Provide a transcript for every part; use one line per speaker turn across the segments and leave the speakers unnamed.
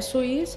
SOEs,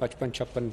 55-56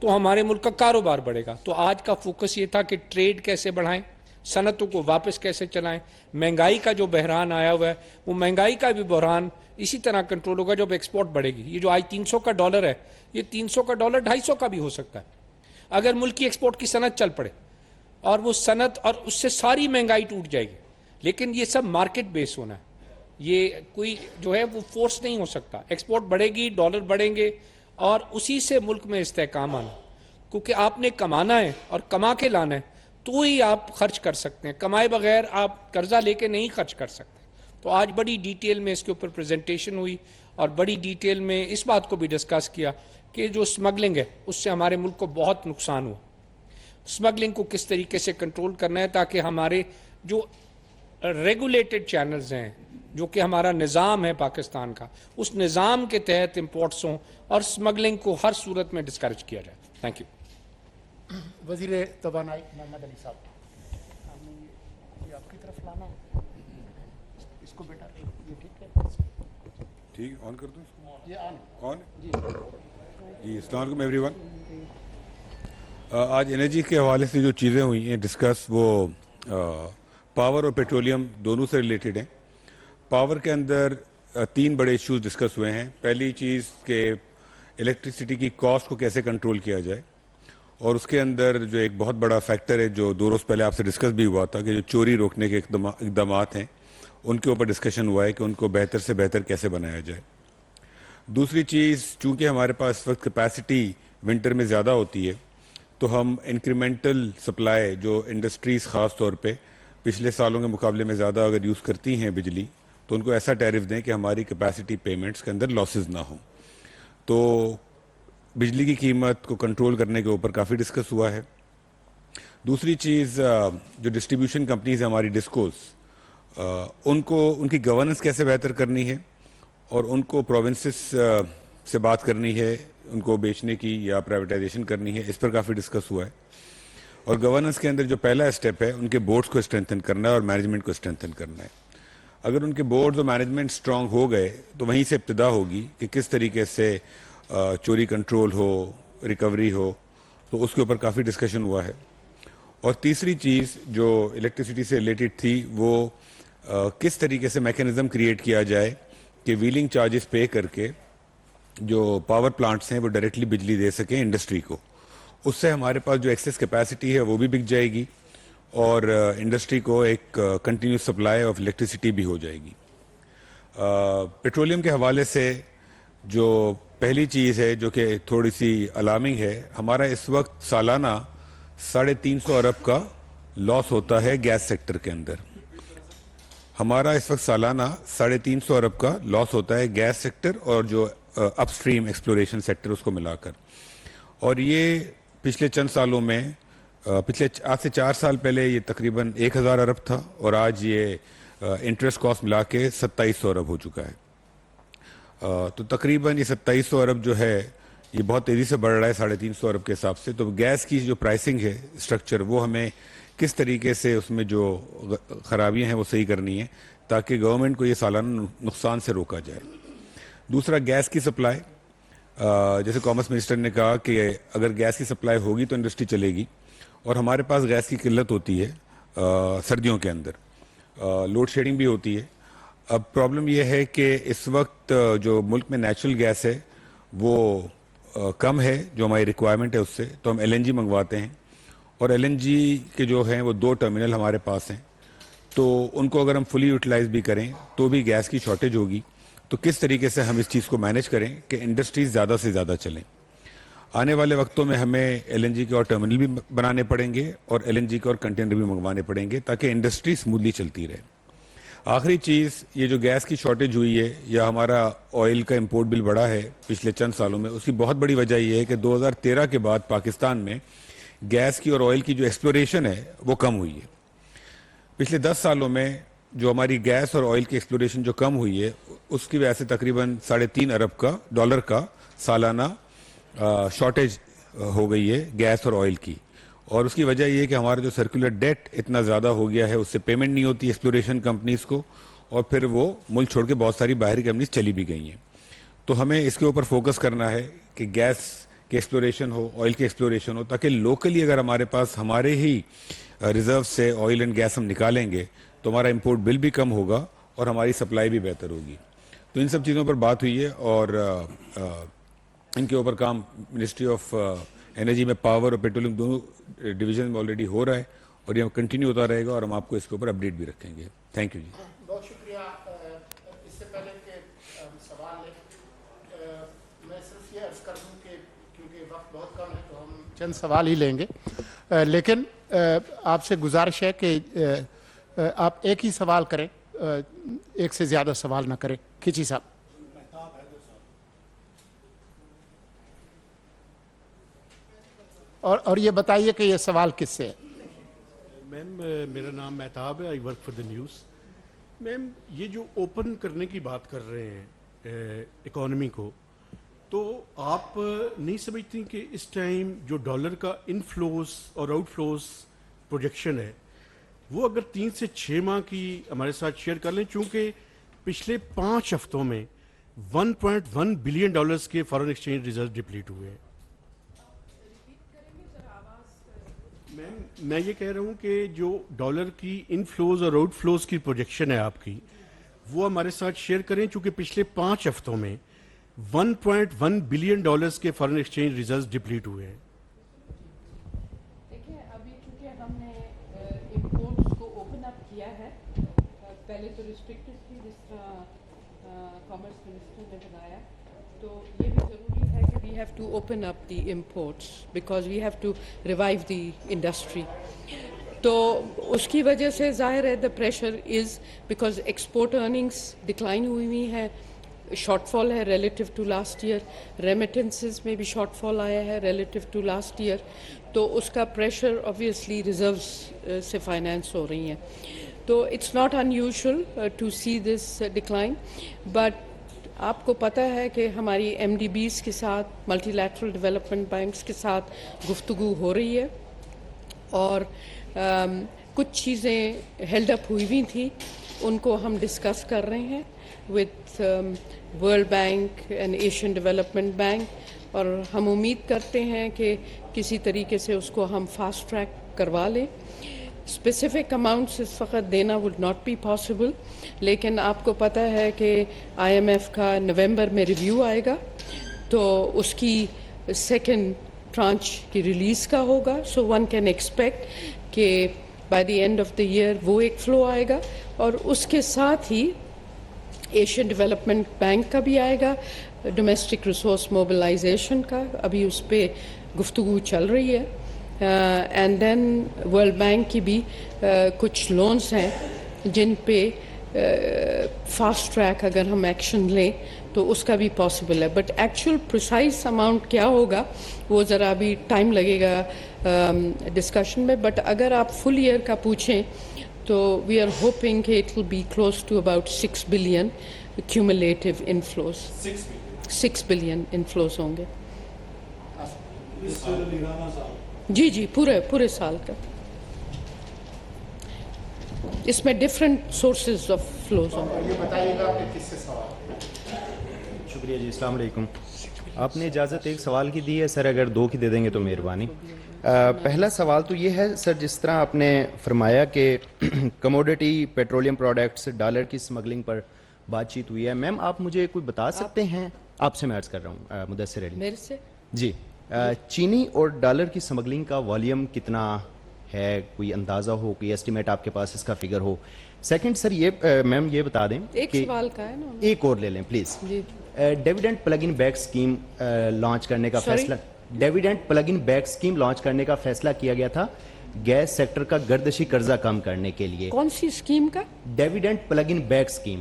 تو ہمارے ملک کا کاروبار بڑھے گا. تو آج کا فوکس یہ تھا کہ ٹریڈ کیسے بڑھائیں, صنعتوں کو واپس کیسے چلائیں. مہنگائی کا جو بحران آیا ہوا ہے وہ مہنگائی کا بھی بحران اسی طرح کنٹرول ہوگا جب ایکسپورٹ بڑھے گی. یہ جو آج $300 ہے, یہ $300 $250 کا بھی ہو سکتا ہے اگر ملک کی ایکسپورٹ کی صنعت چل پڑے, اور وہ صنعت اور اس سے ساری مہنگائی ٹوٹ جائے گی. لیکن یہ سب مارکیٹ بیس ہونا ہے, یہ کوئی جو ہے وہ فورس نہیں ہو سکتا. ایکسپورٹ بڑھے گی, ڈالر بڑھیں گے, اور اسی سے ملک میں استحکام آنا, کیونکہ آپ نے کمانا ہے اور کما کے لانا ہے تو ہی آپ خرچ کر سکتے ہیں. کمائے بغیر آپ قرضہ لے کے نہیں خرچ کر سکتے. تو آج بڑی ڈیٹیل میں اس کے اوپر پریزنٹیشن ہوئی, اور بڑی ڈیٹیل میں اس بات کو بھی ڈسکس کیا کہ جو اسمگلنگ ہے اس سے ہمارے ملک کو بہت نقصان ہوا. اسمگلنگ کو کس طریقے سے کنٹرول کرنا ہے تاکہ ہمارے جو ریگولیٹڈ چینلز ہیں, جو کہ ہمارا نظام ہے پاکستان کا, اس نظام کے تحت امپورٹس ہوں اور اسمگلنگ کو ہر صورت میں ڈسکریج کیا جائے. Thank you.
وزیر توانائی محمد علی صاحب, یہ آپ کی طرف لانا ہے اس کو بیٹا, یہ ٹھیک ہے,
ٹھیک آن کر دوں,
یہ
آن جی. السلام علیکم ایوری ون. آج انرجی کے حوالے سے جو چیزیں ہوئی ہیں ڈسکس, وہ پاور اور پیٹرولیم دونوں سے ریلیٹڈ ہیں. پاور کے اندر 3 بڑے ایشوز ڈسکس ہوئے ہیں. پہلی چیز کہ الیکٹریسٹی کی کاسٹ کو کیسے کنٹرول کیا جائے, اور اس کے اندر جو ایک بہت بڑا فیکٹر ہے جو 2 روز پہلے آپ سے ڈسکس بھی ہوا تھا کہ جو چوری روکنے کے اقدامات ہیں ان کے اوپر ڈسکشن ہوا ہے کہ ان کو بہتر سے بہتر کیسے بنایا جائے. دوسری چیز, چونکہ ہمارے پاس اس وقت کیپیسٹی ونٹر میں زیادہ ہوتی ہے تو ہم انکریمنٹل سپلائی جو انڈسٹریز خاص طور پہ پچھلے سالوں کے مقابلے میں زیادہ اگر یوز کرتی ہیں بجلی, تو ان کو ایسا ٹیرف دیں کہ ہماری کیپیسٹی پیمنٹس کے اندر لاسز نہ ہوں. تو بجلی کی قیمت کو کنٹرول کرنے کے اوپر کافی ڈسکس ہوا ہے. دوسری چیز, جو ڈسٹریبیوشن کمپنیز ہیں ہماری ڈسکوز, ان کی گورننس کیسے بہتر کرنی ہے, اور ان کو پروونسز سے بات کرنی ہے ان کو بیچنے کی یا پرائیویٹائزیشن کرنی ہے, اس پر کافی ڈسکس ہوا ہے. اور گورننس کے اندر جو پہلا اسٹیپ ہے ان کے بورڈز کو اسٹرینتھن کرنا ہے اور مینجمنٹ کو اسٹرینتھن کرنا ہے. اگر ان کے بورڈز اور مینجمنٹ اسٹرانگ ہو گئے تو وہیں سے ابتدا ہوگی کہ کس طریقے سے چوری کنٹرول ہو, ریکوری ہو. تو اس کے اوپر کافی ڈسکشن ہوا ہے. اور تیسری چیز جو الیکٹریسٹی سے ریلیٹڈ تھی وہ کس طریقے سے میکینزم کریٹ کیا جائے کہ ویلنگ چارجز پے کر کے جو پاور پلانٹس ہیں وہ ڈائریکٹلی بجلی دے سکیں انڈسٹری کو. اس سے ہمارے پاس جو ایکسیس کیپیسٹی ہے وہ بھی بک جائے گی اور انڈسٹری کو ایک کنٹینیوس سپلائی آف الیکٹریسٹی بھی ہو جائے گی. پیٹرولیم کے حوالے سے جو پہلی چیز ہے جو کہ تھوڑی سی الارمنگ ہے, ہمارا اس وقت سالانہ 350 ارب کا لاس ہوتا ہے گیس سیکٹر کے اندر. ہمارا اس وقت سالانہ 350 ارب کا لاس ہوتا ہے گیس سیکٹر اور جو اپ اسٹریم ایکسپلوریشن سیکٹر اس کو ملا کر. اور یہ پچھلے چند سالوں میں آج سے 4 سال پہلے یہ تقریباً 1000 ارب تھا, اور آج یہ انٹرسٹ کاسٹ ملا کے 2700 ارب ہو چکا ہے. تو تقریباً یہ 2700 ارب جو ہے یہ بہت تیزی سے بڑھ رہا ہے 350 ارب کے حساب سے. تو گیس کی جو پرائسنگ ہے اسٹرکچر, وہ ہمیں کس طریقے سے اس میں جو خرابیاں ہیں وہ صحیح کرنی ہے تاکہ گورنمنٹ کو یہ سالانہ نقصان سے روکا جائے. دوسرا, گیس کی سپلائی, جیسے کامرس منسٹر نے کہا کہ اگر گیس کی سپلائی ہوگی تو انڈسٹری چلے گی, اور ہمارے پاس گیس کی قلت ہوتی ہے سردیوں کے اندر, لوڈ شیڈنگ بھی ہوتی ہے. اب پرابلم یہ ہے کہ اس وقت جو ملک میں نیچرل گیس ہے وہ کم ہے جو ہماری ریکوائرمنٹ ہے اس سے, تو ہم LNG منگواتے ہیں, اور LNG کے جو ہیں وہ 2 ٹرمینل ہمارے پاس ہیں. تو ان کو اگر ہم فلی یوٹیلائز بھی کریں تو بھی گیس کی شارٹیج ہوگی. تو کس طریقے سے ہم اس چیز کو مینیج کریں کہ انڈسٹریز زیادہ سے زیادہ چلیں. آنے والے وقتوں میں ہمیں LNG کے اور ٹرمینل بھی بنانے پڑیں گے اور LNG کے اور کنٹینر بھی منگوانے پڑیں گے تاکہ انڈسٹری اسموتھلی چلتی رہے. آخری چیز, یہ جو گیس کی شارٹیج ہوئی ہے یا ہمارا آئل کا امپورٹ بل بڑھا ہے پچھلے چند سالوں میں, اس کی بہت بڑی وجہ یہ ہے کہ 2013 کے بعد پاکستان میں گیس کی اور آئل کی جو ایکسپلوریشن ہے وہ کم ہوئی ہے. پچھلے 10 سالوں میں جو ہماری گیس اور آئل کی ایکسپلوریشن جو کم ہوئی ہے اس کی وجہ سے تقریباً $3.5 ارب ڈالر کا سالانہ شارٹیج ہو گئی ہے گیس اور آئل کی. اور اس کی وجہ یہ ہے کہ ہمارا جو سرکولر ڈیٹ اتنا زیادہ ہو گیا ہے, اس سے پیمنٹ نہیں ہوتی ایکسپلوریشن کمپنیز کو, اور پھر وہ ملک چھوڑ کے بہت ساری باہری کمپنیز چلی بھی گئی ہیں. تو ہمیں اس کے اوپر فوکس کرنا ہے کہ گیس کہ ایکسپلوریشن ہو, آئل کی ایکسپلوریشن ہو, تاکہ لوکلی اگر ہمارے پاس ہمارے ہی ریزرو سے آئل اینڈ گیس ہم نکالیں گے تو ہمارا امپورٹ بل بھی کم ہوگا اور ہماری سپلائی بھی بہتر ہوگی. تو ان سب چیزوں پر بات ہوئی ہے اور ان کے اوپر کام منسٹری آف انرجی میں پاور اور پیٹرولیم دونوں ڈویژن میں آلریڈی ہو رہا ہے اور یہ کنٹینیو ہوتا رہے گا اور ہم آپ کو اس کے اوپر اپڈیٹ بھی رکھیں گے. تھینک یو جی.
بہت شکریہ. اس سے پہلے کہ سوال لیں, میں صرف یہ عرض کر دوں کہ کیونکہ وقت بہت کم ہے تو ہم چند سوال ہی لیں گے, لیکن آپ سے گزارش ہے کہ آپ ایک ہی سوال کریں, ایک سے زیادہ سوال نہ کریں. کھچی صاحب. اور یہ بتائیے کہ یہ سوال کس سے ہے؟
میم میرا نام مہتاب ہے, I work for the news. Ma'am یہ جو اوپن کرنے کی بات کر رہے ہیں اکانومی کو, تو آپ نہیں سمجھتی کہ اس ٹائم جو ڈالر کا انفلوز اور آؤٹ فلوز پروجیکشن ہے وہ اگر 3 سے 6 ماہ کی ہمارے ساتھ شیئر کر لیں, چونکہ پچھلے 5 ہفتوں میں $1.1 بلین کے فارن ایکسچینج ریزرو ڈپلیٹ ہوئے ہیں. میں یہ کہہ رہا ہوں کہ جو ڈالر کی انفلوز اور آؤٹ فلوز کی پروجیکشن ہے آپ کی, وہ ہمارے ساتھ شیئر کریں, چونکہ پچھلے 5 ہفتوں میں $1.1 بلین کے فارن ایکسچینج ریزرو ڈپلیٹ ہوئے ہیں.
دیکھیں ابھی چونکہ ہم نے امپورٹس کو اوپن اپ کیا ہے, پہلے تو ریسٹرکٹڈ تھی جس طرح کامرس منسٹر نے بتایا, تو یہ بھی ضروری ہے کہ we have to open up the imports because we have to revive the industry. تو اس کی وجہ سے ظاہر ہے the pressure is because export earnings decline ہوئی ہیں, شارٹ فال ہے relative to last year, remittances میں بھی شارٹ فال آیا ہے ریلیٹیو ٹو لاسٹ ایئر, تو اس کا پریشر آبویسلی ریزروز سے فائنینس ہو رہی ہیں. تو it's not unusual to see this decline, but آپ کو پتہ ہے کہ ہماری ایم ڈی بیز کے ساتھ, ملٹی لیٹرل ڈیولپمنٹ بینکس کے ساتھ گفتگو ہو رہی ہے, اور کچھ چیزیں ہیلڈ اپ ہوئی ہوئی تھیں, ان کو ہم ڈسکس کر رہے ہیں with world bank and Asian development bank, اور ہم امید کرتے ہیں کہ کسی طریقے سے اس کو ہم فاسٹ ٹریک کروا لیں. اسپیسیفک اماؤنٹس اس وقت دینا وڈ ناٹ بی پاسبل, لیکن آپ کو پتہ ہے کہ آئی ایم ایف کا نومبر میں ریویو آئے گا, تو اس کی سیکنڈ ٹرانچ کی ریلیز کا ہوگا, سو ون کین ایکسپیکٹ کہ by the end of the year وہ ایک فلو آئے گا, اور اس کے ساتھ ہی ایشین ڈیولپمنٹ بینک کا بھی آئے گا, ڈومیسٹک ریسورس موبلائزیشن کا, ابھی اس پہ گفتگو چل رہی ہے, اینڈ دین ورلڈ بینک کی بھی کچھ لونز ہیں جن پہ فاسٹ ٹریک اگر ہم ایکشن لیں تو اس کا بھی پاسبل ہے, بٹ ایکچوئل پریسائز اماؤنٹ کیا ہوگا وہ ذرا بھی ٹائم لگے گا ڈسکشن میں. بٹ اگر آپ فل ایئر کا پوچھیں تو وی آر ہوپنگ کہ it will be close to about 6 billion cumulative inflows. 6 billion inflows ہوں گے. جی پورے سال کا. اس میں ڈفرینٹ سورسز آف فلوز ہوں گے.
یہ بتائیے گا کہ کس سے سوال.
شکریہ جی, السلام علیکم. آپ نے اجازت ایک سوال کی دی ہے سر, اگر 2 کی دے دیں گے تو مہربانی. پہلا سوال تو یہ ہے سر, جس طرح آپ نے فرمایا کہ کموڈٹی پیٹرولیم پروڈکٹس ڈالر کی سمگلنگ پر بات چیت ہوئی ہے, میم آپ مجھے کوئی بتا سکتے ہیں, آپ سے میں عرض کر رہا ہوں مدثر علی.
میرے سے
جی, چینی اور ڈالر کی سمگلنگ کا والیوم کتنا ہے, کوئی اندازہ ہو, کوئی ایسٹیمیٹ آپ کے پاس اس کا فگر ہو. سیکنڈ سر یہ میم یہ بتا دیں
ایک
کہ
سوال کا ہے نا,
ایک اور لے لیں پلیز.
جی
dividend plug in back scheme launch کرنے کا فیصلہ, dividend plug in back scheme launch کرنے کا فیصلہ کیا گیا تھا گیس سیکٹر کا گردشی قرضہ کم کرنے کے لیے.
کون سی اسکیم کا؟
Dividend plug in back scheme.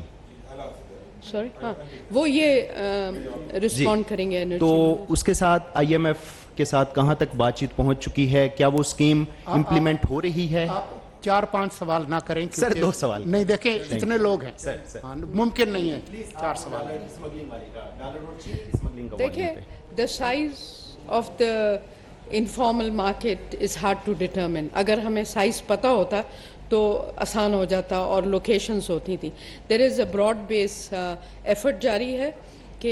Sorry, ہاں وہ یہ رسپونڈ کریں گے.
تو اس کے ساتھ آئی ایم ایف کے ساتھ کہاں تک بات چیت پہنچ چکی ہے, کیا وہ اسکیم امپلیمنٹ ہو رہی ہے؟
آپ 4-5 سوال نہ کریں
سر, 2 سوال
نہیں. دیکھیں اتنے لوگ ہیں, ممکن نہیں ہے 4 سوال.
دیکھیں the size of the informal market is hard to determine. اگر ہمیں سائز پتہ ہوتا تو آسان ہو جاتا اور لوکیشنز ہوتی تھیں. دیر از اے براڈ بیس ایفرٹ جاری ہے کہ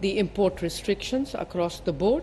the import restrictions across the board.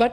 but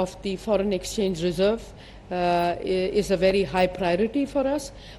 of the foreign exchange reserve is a very high priority for us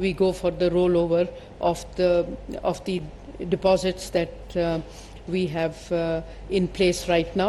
we go for the rollover of the deposits that we have in place right now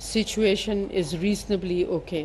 situation is reasonably okay.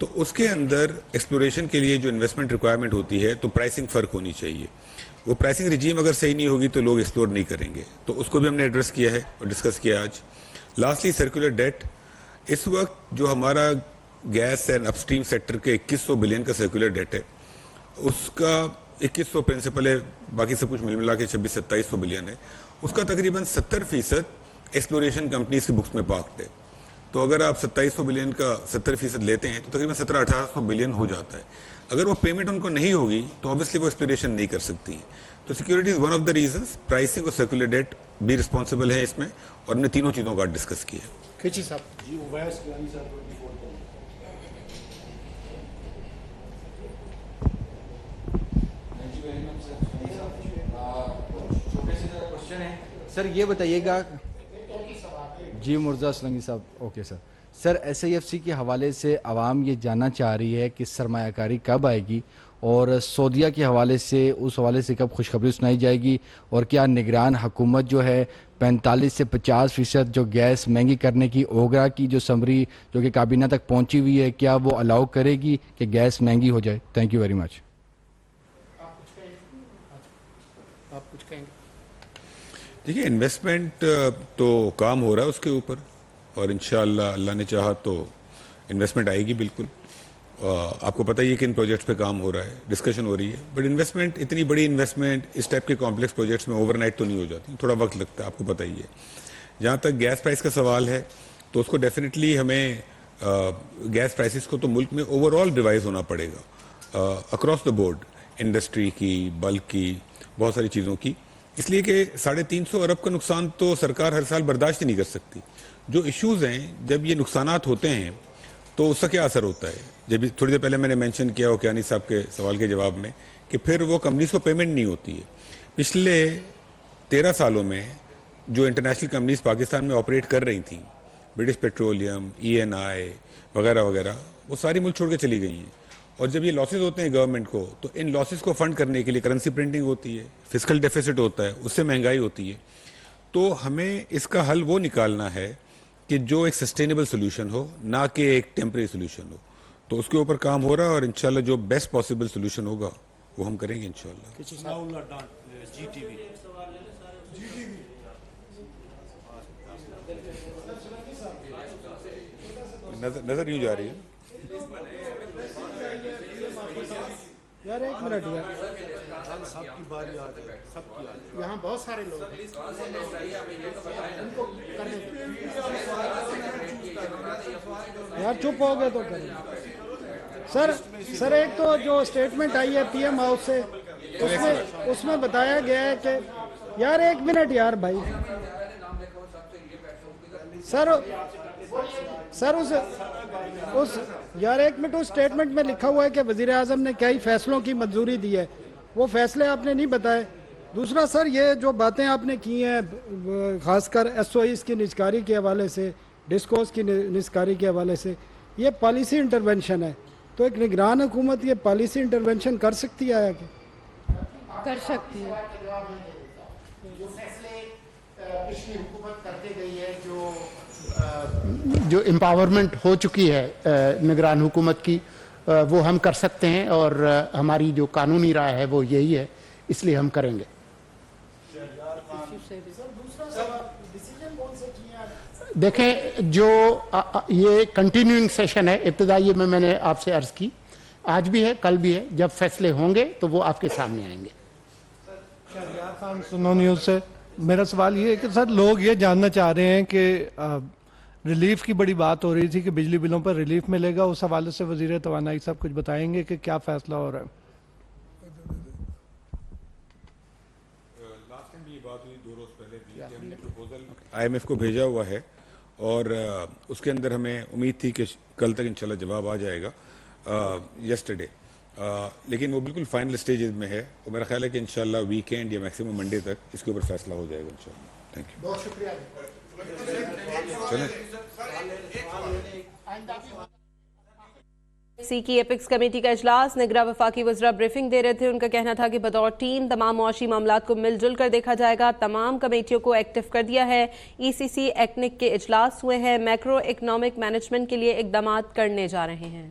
تو اس کے اندر exploration کے لیے جو investment requirement ہوتی ہے تو pricing فرق ہونی چاہیے. وہ پرائسنگ ریجیم اگر صحیح نہیں ہوگی تو لوگ ایکسپلور نہیں کریں گے, تو اس کو بھی ہم نے ایڈریس کیا ہے اور ڈسکس کیا آج. لاسٹلی سرکولر ڈیٹ, اس وقت جو ہمارا gas and upstream sector کے 2100 بلین کا سرکولر ڈیٹ ہے, اس کا 2100 پرنسپل ہے, باقی سب کچھ مل ملا کے 2600-2700 بلین ہے. اس کا تقریباً 70% ایکسپلوریشن کمپنیز کی بکس میں پارکڈ ہے. تو اگر آپ 2700 بلین کا 70% لیتے ہیں تو تقریباً 1700-1800 بلین ہو جاتا ہے. اگر وہ پیمنٹ ان کو نہیں ہوگی تو اوبیسلی وہ ایکسپلوریشن نہیں کر سکتی ہیں. تو security is one of the reasons. Pricing اور سرکولر ڈیٹ بھی رسپانسبل ہے اس میں, اور ہم نے تینوں چیزوں کا ڈسکس کیا.
کھچی صاحب
جی اویس گیلانی صاحب
سر یہ بتائیے گا. جی مرزا سلنگی صاحب. Okay sir. Sir S I F C کے حوالے سے عوام یہ جاننا چاہ رہی ہے کہ سرمایہ کاری کب آئے گی, اور سعودیہ کے حوالے سے اس حوالے سے کب خوشخبری سنائی جائے گی, اور کیا نگران حکومت جو ہے 45 سے 50% جو گیس مہنگی کرنے کی اوگرا کی جو سمری جو کہ کابینہ تک پہنچی ہوئی ہے, کیا وہ الاؤ کرے گی کہ گیس مہنگی ہو جائے؟ Thank you very much.
آپ کچھ کہیں گے؟
دیکھیے انویسٹمنٹ تو کام ہو رہا ہے اس کے اوپر, اور انشاءاللہ اللہ نے چاہا تو انویسٹمنٹ آئے گی بالکل. آپ کو پتہ ہی ہے کہ ان پروجیکٹس پہ کام ہو رہا ہے, ڈسکشن ہو رہی ہے. بٹ انویسٹمنٹ, اتنی بڑی انویسٹمنٹ اس ٹائپ کے کمپلیکس پروجیکٹس میں اوور نائٹ تو نہیں ہو جاتی, تھوڑا وقت لگتا ہے, آپ کو پتہ ہی ہے. جہاں تک گیس پرائس کا سوال ہے تو اس کو ڈیفینیٹلی ہمیں گیس پرائسز کو تو ملک میں اوور آل ریوائز ہونا پڑے گا اکراس دا بورڈ, انڈسٹری کی, بلک کی, بہت ساری چیزوں کی. اس لیے کہ 350 ارب کا نقصان تو سرکار ہر سال برداشت نہیں کر سکتی. جو ایشوز ہیں, جب یہ نقصانات ہوتے ہیں تو اس کا کیا اثر ہوتا ہے. جب تھوڑی دیر پہلے میں نے مینشن کیا اوکیانی صاحب کے سوال کے جواب میں کہ پھر وہ کمپنیز کو پیمنٹ نہیں ہوتی ہے. پچھلے 13 سالوں میں جو انٹرنیشنل کمپنیز پاکستان میں آپریٹ کر رہی تھیں, برٹش پیٹرولیم, ENI وغیرہ وغیرہ, وہ ساری ملک چھوڑ کے چلی گئی ہیں. اور جب یہ لاسز ہوتے ہیں گورنمنٹ کو, تو ان لاسز کو فنڈ کرنے کے لیے کرنسی پرنٹنگ ہوتی ہے, فسکل ڈیفیسٹ ہوتا ہے, اس سے مہنگائی ہوتی ہے. تو ہمیں اس کا حل وہ نکالنا ہے کہ جو ایک سسٹینیبل سولوشن ہو, نہ کہ ایک ٹیمپریری سولوشن ہو. تو اس کے اوپر کام ہو رہا ہے, اور انشاءاللہ جو بیسٹ پاسبل سولوشن ہوگا وہ ہم کریں گے انشاءاللہ. نظر یوں جا رہی ہے.
یار ایک منٹ یار, یہاں بہت سارے لوگ ہیں, ان کو کرنے
یار چپ ہو گئے تو کریں. سر ایک تو جو اسٹیٹمنٹ آئی ہے پی ایم ہاؤس سے, اس میں بتایا گیا ہے کہ یار ایک منٹ یار بھائی, سر اس یار ایک منٹ, اس اسٹیٹمنٹ میں لکھا ہوا ہے کہ وزیر اعظم نے کئی فیصلوں کی منظوری دی ہے, وہ فیصلے آپ نے نہیں بتائے. دوسرا سر, یہ جو باتیں آپ نے کی ہیں خاص کر SOEs کی نجکاری کے حوالے سے, ڈسکوز کی نجکاری کے حوالے سے, یہ پالیسی انٹرونشن ہے. تو ایک نگران حکومت یہ پالیسی انٹرونشن کر سکتی ہے آیا کہ
کر سکتی ہے.
جو فیصلے پچھلی حکومت کرتے گئی ہے, جو امپاورمنٹ ہو چکی ہے نگران حکومت کی, وہ ہم کر سکتے ہیں, اور ہماری جو قانونی رائے ہے وہ یہی ہے, اس لیے ہم کریں گے. دیکھیں, جو یہ کنٹینیوئنگ سیشن ہے, ابتدائی میں نے آپ سے عرض کی, آج بھی ہے, کل بھی ہے. جب فیصلے ہوں گے تو وہ آپ کے سامنے آئیں گے.
شہریار خان, سنو نیوز سے. میرا سوال یہ ہے کہ سر لوگ یہ جاننا چاہ رہے ہیں کہ ریلیف کی بڑی بات ہو رہی تھی کہ بجلی بلوں پر ریلیف ملے گا, اس حوالے سے وزیر توانائی صاحب کچھ بتائیں گے کہ کیا فیصلہ ہو رہا ہے؟
لاسٹ ٹائم بھی یہ بات ہوئی 2 روز پہلے بھی, کہ ہم نے پروپوزل IMF کو بھیجا ہوا ہے, اور اس کے اندر ہمیں امید تھی کہ کل تک انشاءاللہ جواب آ جائے گا, یسٹرڈے. لیکن وہ بالکل فائنل سٹیجز میں ہے, اور میرا خیال ہے کہ انشاءاللہ ویکینڈ یا میکسیمم منڈے تک اس کے اوپر فیصلہ ہو جائے گا انشاءاللہ. Thank you.
بہت شکریہ.
سی کی ایپکس کمیٹی کا اجلاس, نگراں وفاقی وزراء بریفنگ دے رہے تھے. ان کا کہنا تھا کہ بطور ٹیم تمام معاشی معاملات کو مل جل کر دیکھا جائے گا. تمام کمیٹیوں کو ایکٹیو کر دیا ہے. ECC ایکنک کے اجلاس ہوئے ہیں, میکرو اکنامک مینجمنٹ کے لیے اقدامات کرنے جا رہے ہیں.